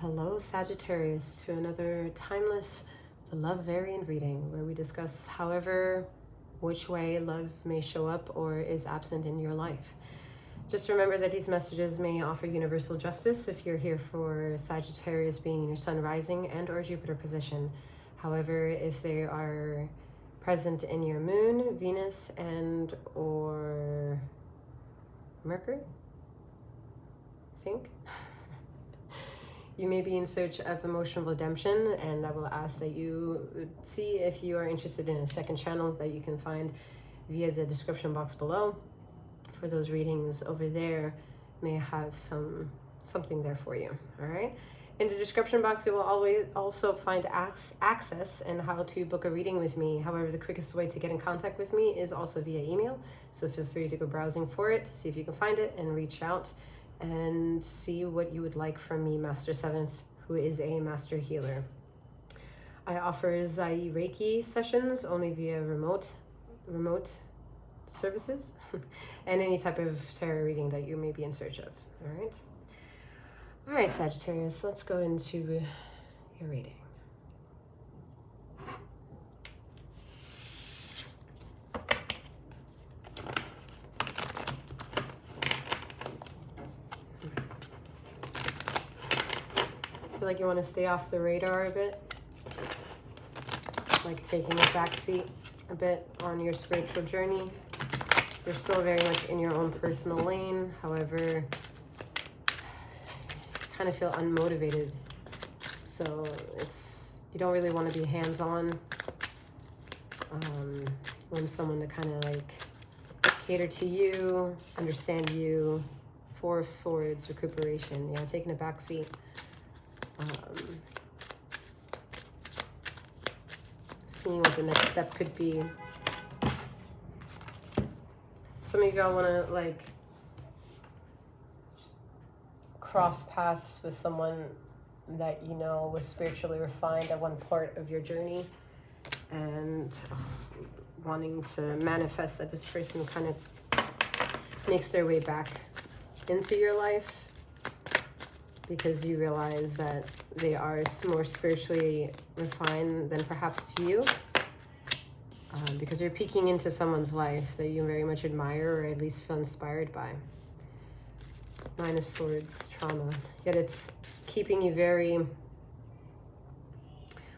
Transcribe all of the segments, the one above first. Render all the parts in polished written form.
Hello, Sagittarius, to another timeless, the love variant reading where we discuss however which way love may show up or is absent in your life. Just remember that these messages may offer universal justice if you're here for Sagittarius being in your sun rising and or Jupiter position. However, if they are present in your moon, Venus, and or Mercury, I think. You may be in search of emotional redemption, and I will ask that you see if you are interested in a second channel that you can find via the description box below. For those readings over there, may have something there for you. All right. In the description box, you will always also find access and how to book a reading with me. However, the quickest way to get in contact with me is also via email. So feel free to go browsing for it, see if you can find it, and reach out and see what you would like from me, Master Seventh, who is a master healer. I offer Zelle Reiki sessions only via remote services and any type of tarot reading that you may be in search of. All right, Sagittarius, let's go into your reading. Feel like you want to stay off the radar a bit, like taking a back seat a bit on your spiritual journey. You're still very much in your own personal lane. However, kind of feel unmotivated. So you don't really want to be hands-on. Want someone to kind of like cater to you, understand you. Four of Swords, recuperation. Yeah, taking a back seat. Seeing what the next step could be. Some of y'all want to like cross paths with someone that you know was spiritually refined at one part of your journey, and wanting to manifest that this person kind of makes their way back into your life, because you realize that they are more spiritually refined than perhaps you, because you're peeking into someone's life that you very much admire or at least feel inspired by. Nine of Swords, trauma. Yet it's keeping you very,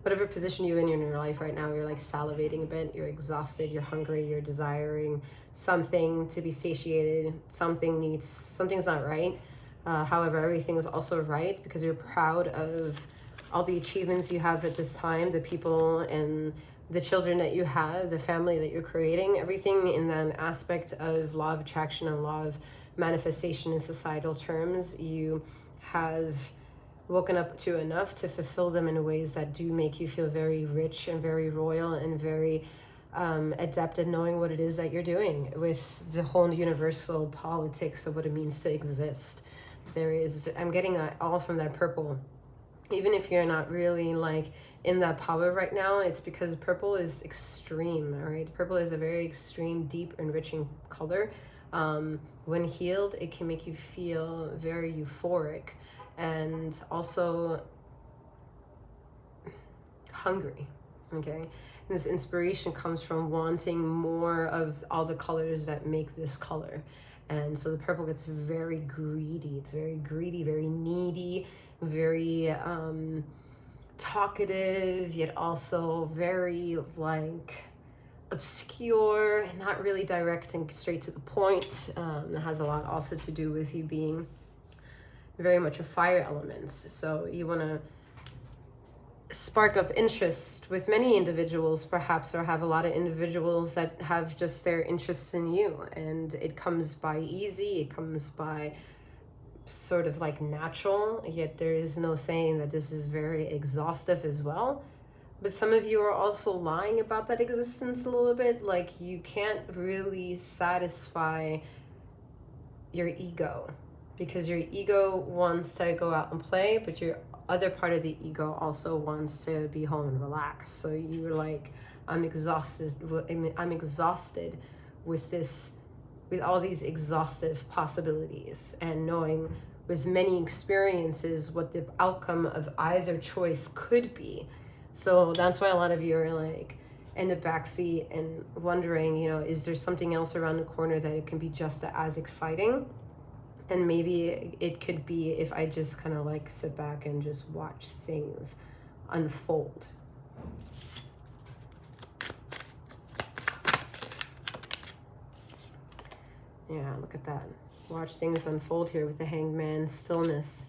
whatever position you're in your life right now, you're like salivating a bit, you're exhausted, you're hungry, you're desiring something to be satiated, something's not right. However, everything is also right because you're proud of all the achievements you have at this time, the people and the children that you have, the family that you're creating, everything in that aspect of law of attraction and law of manifestation in societal terms. You have woken up to enough to fulfill them in ways that do make you feel very rich and very royal and very adept at knowing what it is that you're doing with the whole universal politics of what it means to exist. I'm getting that all from that purple. Even if you're not really like in that power right now, it's because purple is extreme, all right? Purple is a very extreme, deep, enriching color. When healed, it can make you feel very euphoric and also hungry, okay? And this inspiration comes from wanting more of all the colors that make this color. And so the purple gets very greedy. It's very greedy, very needy, very talkative, yet also very like obscure and not really direct and straight to the point. That has a lot also to do with you being very much a fire element. So you want to spark up interest with many individuals perhaps, or have a lot of individuals that have just their interests in you, and it comes by easy, it comes by sort of like natural, yet there is no saying that this is very exhaustive as well. But some of you are also lying about that existence a little bit, like you can't really satisfy your ego because your ego wants to go out and play, but your other part of the ego also wants to be home and relax. So you're like, I'm exhausted with all these exhaustive possibilities, and knowing with many experiences what the outcome of either choice could be. So that's why a lot of you are like in the backseat and wondering, you know, is there something else around the corner that it can be just as exciting? And maybe it could be if I just kind of like sit back and just watch things unfold. Yeah, look at that. Watch things unfold here with the Hanged Man, stillness.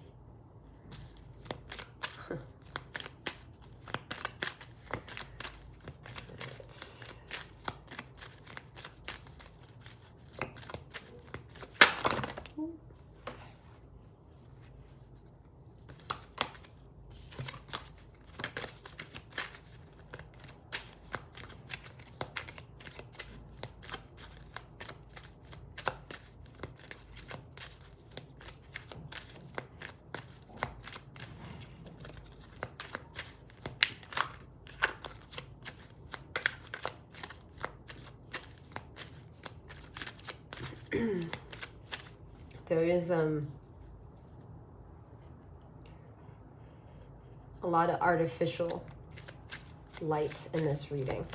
There is a lot of artificial light in this reading.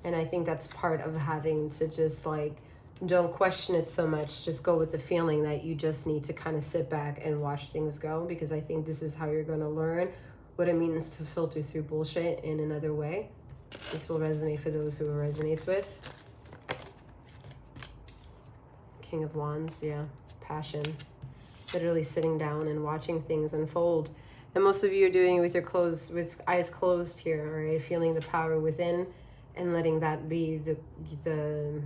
And I think that's part of having to just like, don't question it so much. Just go with the feeling that you just need to kind of sit back and watch things go, because I think this is how you're going to learn what it means to filter through bullshit in another way. This will resonate for those who it resonates with. King of Wands, yeah, passion. Literally sitting down and watching things unfold. And most of you are doing it with your closed, with eyes closed here, right? Feeling the power within and letting that be the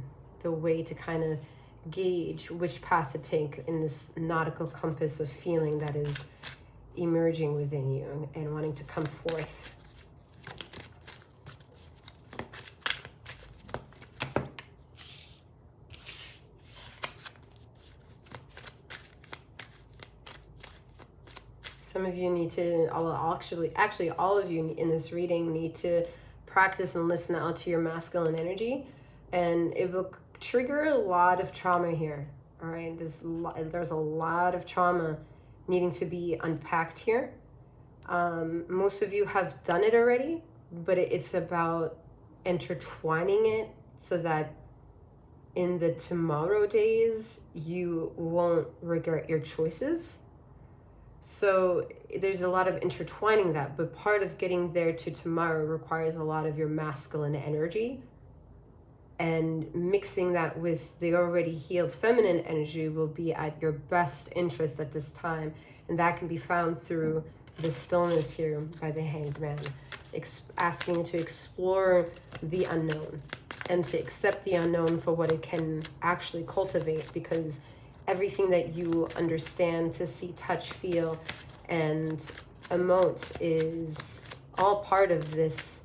way to kind of gauge which path to take in this nautical compass of feeling that is emerging within you and wanting to come forth. Some of you need to, actually all of you in this reading need to practice and listen out to your masculine energy, and it will trigger a lot of trauma here. All right, there's a lot of trauma needing to be unpacked here. Most of you have done it already, but it's about intertwining it so that in the tomorrow days you won't regret your choices. So there's a lot of intertwining that, but part of getting there to tomorrow requires a lot of your masculine energy, and mixing that with the already healed feminine energy will be at your best interest at this time. And that can be found through the stillness here by the Hanged Man, asking you to explore the unknown and to accept the unknown for what it can actually cultivate, because everything that you understand to see, touch, feel, and emote is all part of this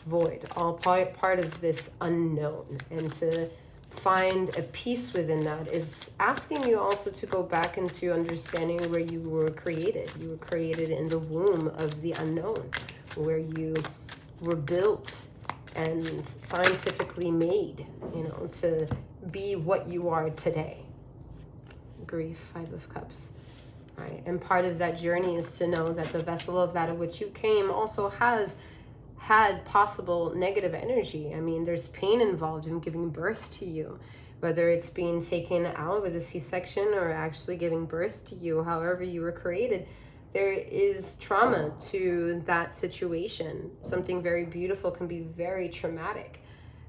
void, all part of this unknown. And to find a peace within that is asking you also to go back into understanding where you were created. You were created in the womb of the unknown, where you were built and scientifically made, you know, to be what you are today. Grief, Five of Cups, right? And part of that journey is to know that the vessel of that of which you came also has had possible negative energy. I mean, there's pain involved in giving birth to you, whether it's being taken out with a C-section or actually giving birth to you, however you were created. There is trauma to that situation. Something very beautiful can be very traumatic.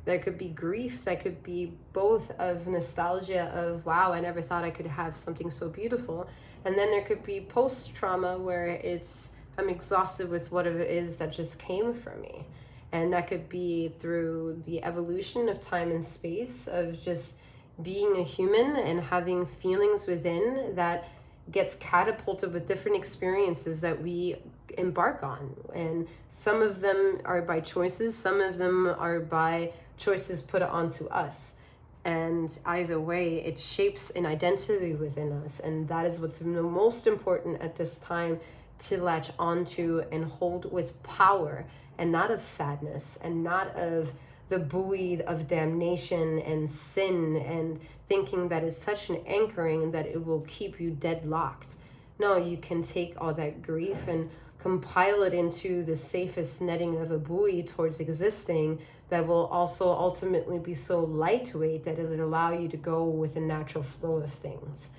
There could be grief that could be both of nostalgia of, wow, I never thought I could have something so beautiful. And then there could be post-trauma where it's, I'm exhausted with what it is that just came from me. And that could be through the evolution of time and space, of just being a human and having feelings within that gets catapulted with different experiences that we embark on. And some of them are by choices, some of them are by choices put onto us. And either way, it shapes an identity within us. And that is what's the most important at this time, to latch onto and hold with power, and not of sadness, and not of the buoy of damnation and sin, and thinking that it's such an anchoring that it will keep you deadlocked. No, you can take all that grief and compile it into the safest netting of a buoy towards existing that will also ultimately be so lightweight that it'll allow you to go with a natural flow of things.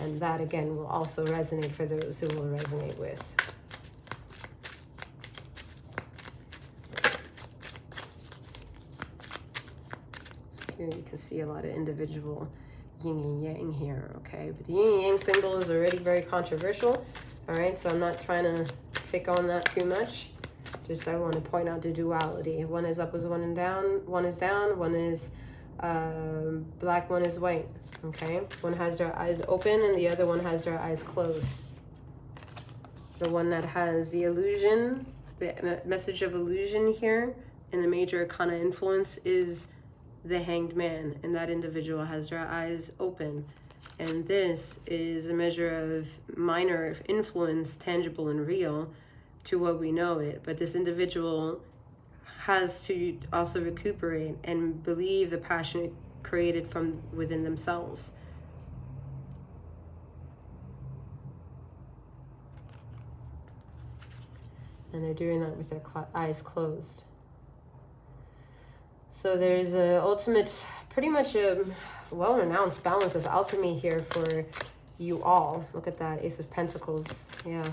And that, again, will also resonate for those who will resonate with. So here you can see a lot of individual yin and yang here, okay? But the yin and yang symbol is already very controversial, all right? So I'm not trying to pick on that too much. Just I want to point out the duality. One is up, is one and down. One is down. One is black. One is white. Okay. One has their eyes open, and the other one has their eyes closed. The one that has the illusion, the message of illusion here, in the major arcana influence is the Hanged Man, and that individual has their eyes open. And this is a measure of minor influence, tangible and real, to what we know it. But this individual has to also recuperate and believe the passion created from within themselves. And they're doing that with their eyes closed. So there's a ultimate, pretty much a well-announced balance of alchemy here for you all. Look at that, Ace of Pentacles. Yeah,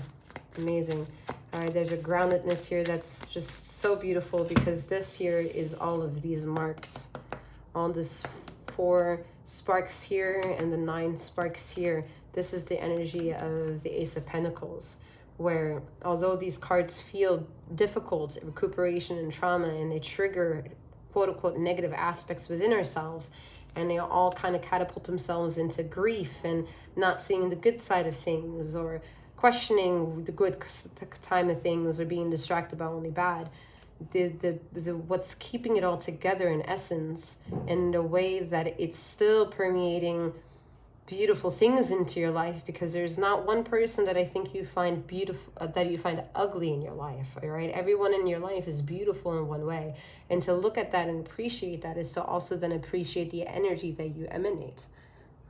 amazing. All right, there's a groundedness here that's just so beautiful, because this here is all of these marks. All this 4 sparks here and the 9 sparks here. This is the energy of the Ace of Pentacles, where although these cards feel difficult, recuperation and trauma, and they trigger quote-unquote negative aspects within ourselves, and they all kind of catapult themselves into grief and not seeing the good side of things, or questioning the good time of things, or being distracted by only bad. The what's keeping it all together in essence, in a way that it's still permeating beautiful things into your life, because there's not one person that I think you find beautiful, that you find ugly in your life, all right? Everyone in your life is beautiful in one way. And to look at that and appreciate that is to also then appreciate the energy that you emanate,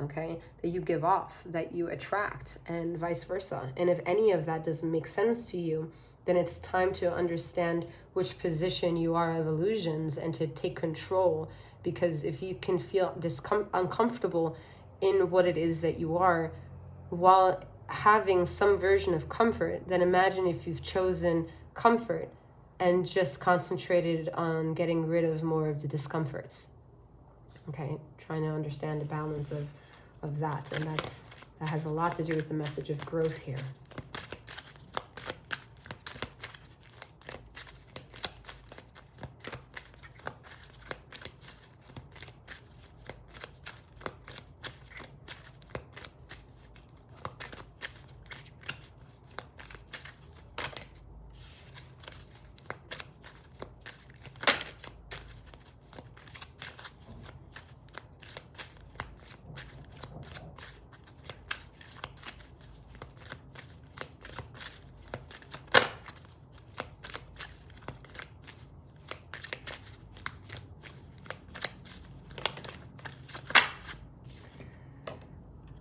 okay? That you give off, that you attract, and vice versa. And if any of that doesn't make sense to you, then it's time to understand which position you are of illusions and to take control. Because if you can feel uncomfortable in what it is that you are, while having some version of comfort, then imagine if you've chosen comfort and just concentrated on getting rid of more of the discomforts. Okay, trying to understand the balance of that. And that has a lot to do with the message of growth here.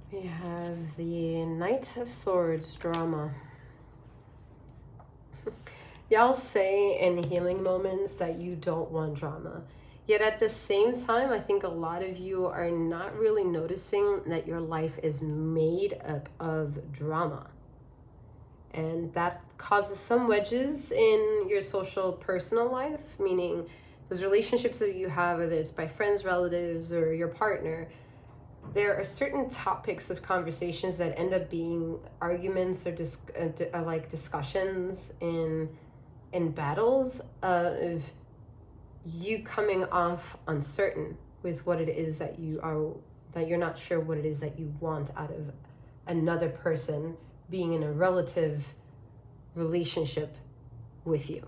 We have the Knight of Swords drama. Y'all say in healing moments that you don't want drama. Yet at the same time, I think a lot of you are not really noticing that your life is made up of drama. And that causes some wedges in your social personal life, meaning those relationships that you have, whether it's by friends, relatives, or your partner. There are certain topics of conversations that end up being arguments or like discussions in battles of you coming off uncertain with what it is that you're not sure what it is that you want out of another person being in a relative relationship with you.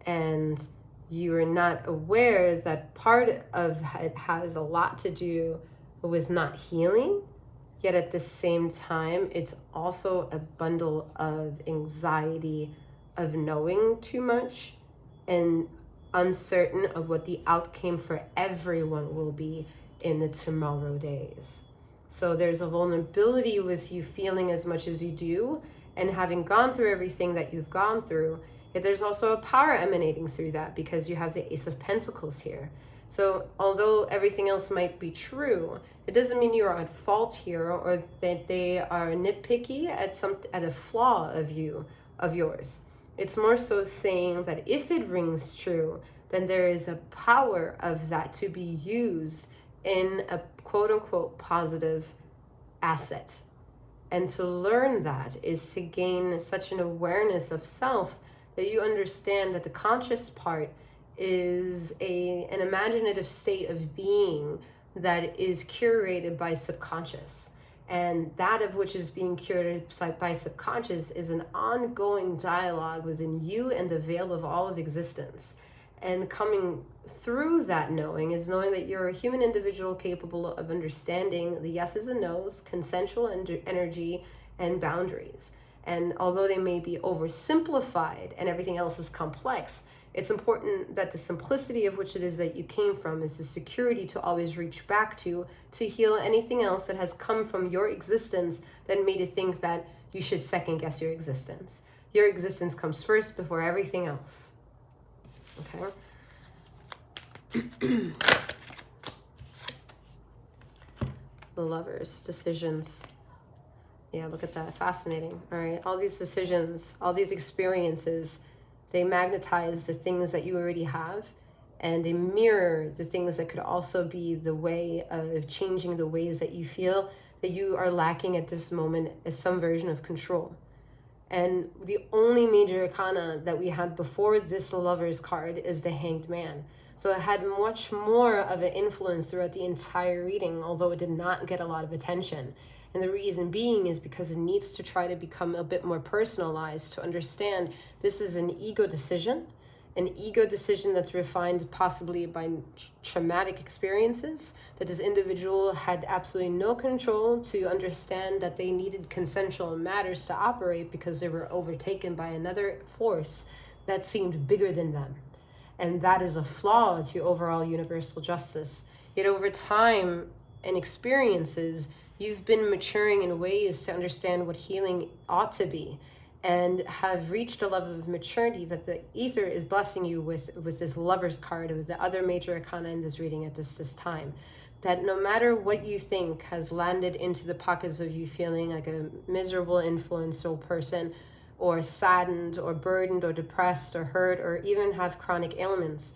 And you are not aware that part of it has a lot to do with not healing, yet at the same time, it's also a bundle of anxiety of knowing too much and uncertain of what the outcome for everyone will be in the tomorrow days. So there's a vulnerability with you feeling as much as you do and having gone through everything that you've gone through. Yet there's also a power emanating through that because you have the Ace of Pentacles here. So although everything else might be true, it doesn't mean you're at fault here or that they are nitpicky at a flaw of yours. It's more so saying that if it rings true, then there is a power of that to be used in a quote unquote positive asset. And to learn that is to gain such an awareness of self that you understand that the conscious part is an imaginative state of being that is curated by subconscious. And that of which is being curated by subconscious is an ongoing dialogue within you and the veil of all of existence. And coming through that knowing is knowing that you're a human individual capable of understanding the yeses and nos, consensual energy, and boundaries. And although they may be oversimplified and everything else is complex, it's important that the simplicity of which it is that you came from is the security to always reach back to heal anything else that has come from your existence that made you think that you should second guess your existence. Your existence comes first before everything else. Okay? The Lovers, decisions. Yeah, look at that. Fascinating. All right. All these decisions, all these experiences, they magnetize the things that you already have, and they mirror the things that could also be the way of changing the ways that you feel that you are lacking at this moment as some version of control. And the only major arcana that we had before this Lovers card is the Hanged Man. So it had much more of an influence throughout the entire reading, although it did not get a lot of attention. And the reason being is because it needs to try to become a bit more personalized to understand this is an ego decision that's refined possibly by traumatic experiences, that this individual had absolutely no control to understand that they needed consensual matters to operate because they were overtaken by another force that seemed bigger than them. And that is a flaw to overall universal justice. Yet over time and experiences, you've been maturing in ways to understand what healing ought to be and have reached a level of maturity that the ether is blessing you with this Lovers card, with the other major arcana in this reading at this time. That no matter what you think has landed into the pockets of you feeling like a miserable, influential person, or saddened, or burdened, or depressed, or hurt, or even have chronic ailments,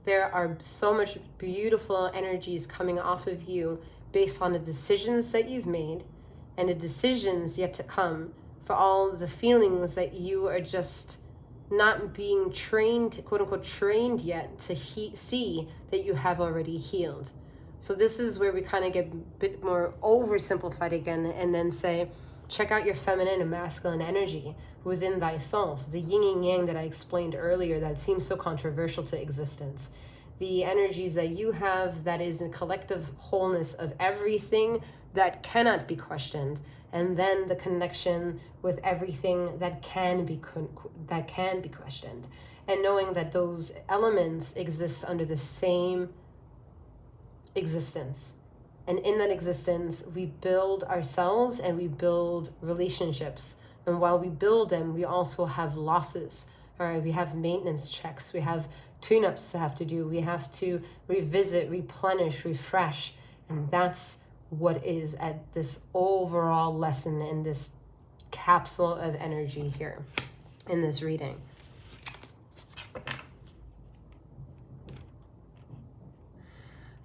there are so much beautiful energies coming off of you based on the decisions that you've made and the decisions yet to come, for all the feelings that you are just not being trained, quote unquote, trained yet to see that you have already healed. So this is where we kind of get a bit more oversimplified again and then say, check out your feminine and masculine energy within thyself, the yin and yang that I explained earlier that seems so controversial to existence. The energies that you have that is a collective wholeness of everything that cannot be questioned, and then the connection with everything that can be questioned, and knowing that those elements exist under the same existence. And in that existence, we build ourselves and we build relationships. And while we build them, we also have losses. All right, we have maintenance checks. We have tune-ups to have to do. We have to revisit, replenish, refresh. And that's what is at this overall lesson in this capsule of energy here in this reading.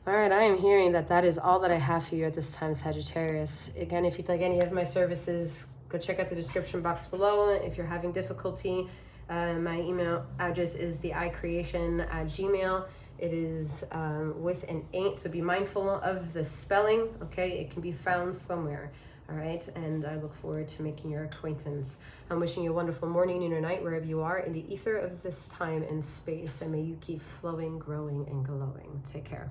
All right, I am hearing that is all that I have for you at this time, Sagittarius. Again, if you'd like any of my services, go check out the description box below. If you're having difficulty, my email address is 𝗖𝘀𝗵𝗺@gmail.com. It is with an 8, so be mindful of the spelling, okay? It can be found somewhere, all right? And I look forward to making your acquaintance. I'm wishing you a wonderful morning, noon, or night, wherever you are in the ether of this time and space, and may you keep flowing, growing, and glowing. Take care.